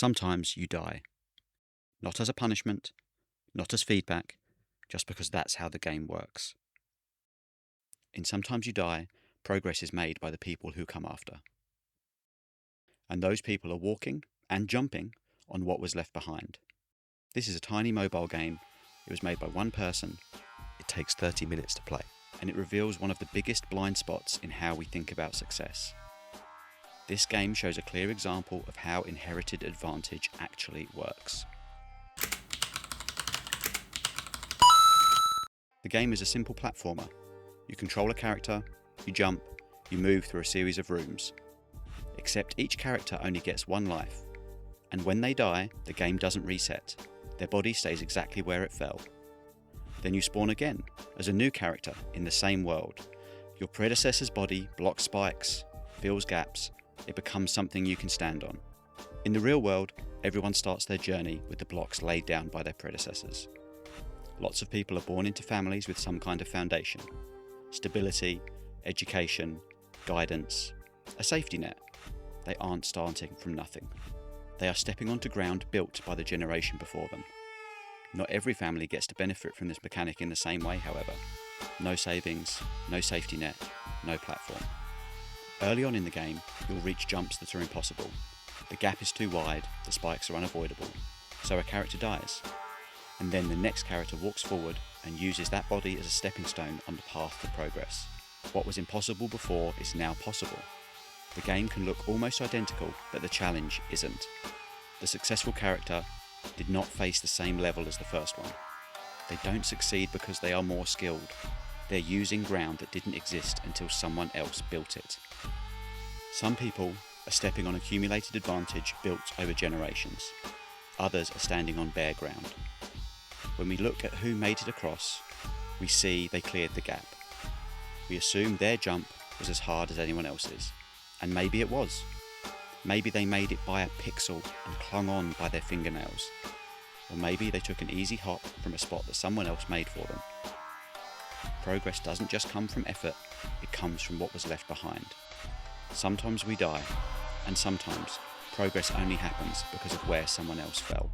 Sometimes you die. Not as a punishment, not as feedback, just because that's how the game works. In Sometimes You Die, progress is made by the people who come after. And those people are walking and jumping on what was left behind. This is a tiny mobile game. It was made by one person. It takes 30 minutes to play, and it reveals one of the biggest blind spots in how we think about success. This game shows a clear example of how inherited advantage actually works. The game is a simple platformer. You control a character, you jump, you move through a series of rooms. Except each character only gets one life, and when they die, the game doesn't reset. Their body stays exactly where it fell. Then you spawn again, as a new character in the same world. Your predecessor's body blocks spikes, fills gaps, it becomes something you can stand on. In the real world, everyone starts their journey with the blocks laid down by their predecessors. Lots of people are born into families with some kind of foundation. Stability, education, guidance, a safety net. They aren't starting from nothing. They are stepping onto ground built by the generation before them. Not every family gets to benefit from this mechanic in the same way, however. No savings, no safety net, no platform. Early on in the game, you'll reach jumps that are impossible. The gap is too wide, the spikes are unavoidable, so a character dies. And then the next character walks forward and uses that body as a stepping stone on the path to progress. What was impossible before is now possible. The game can look almost identical, but the challenge isn't. The successful character did not face the same level as the first one. They don't succeed because they are more skilled. They're using ground that didn't exist until someone else built it. Some people are stepping on accumulated advantage built over generations. Others are standing on bare ground. When we look at who made it across, we see they cleared the gap. We assume their jump was as hard as anyone else's. And maybe it was. Maybe they made it by a pixel and clung on by their fingernails. Or maybe they took an easy hop from a spot that someone else made for them. Progress doesn't just come from effort, it comes from what was left behind. Sometimes we die, and sometimes progress only happens because of where someone else fell.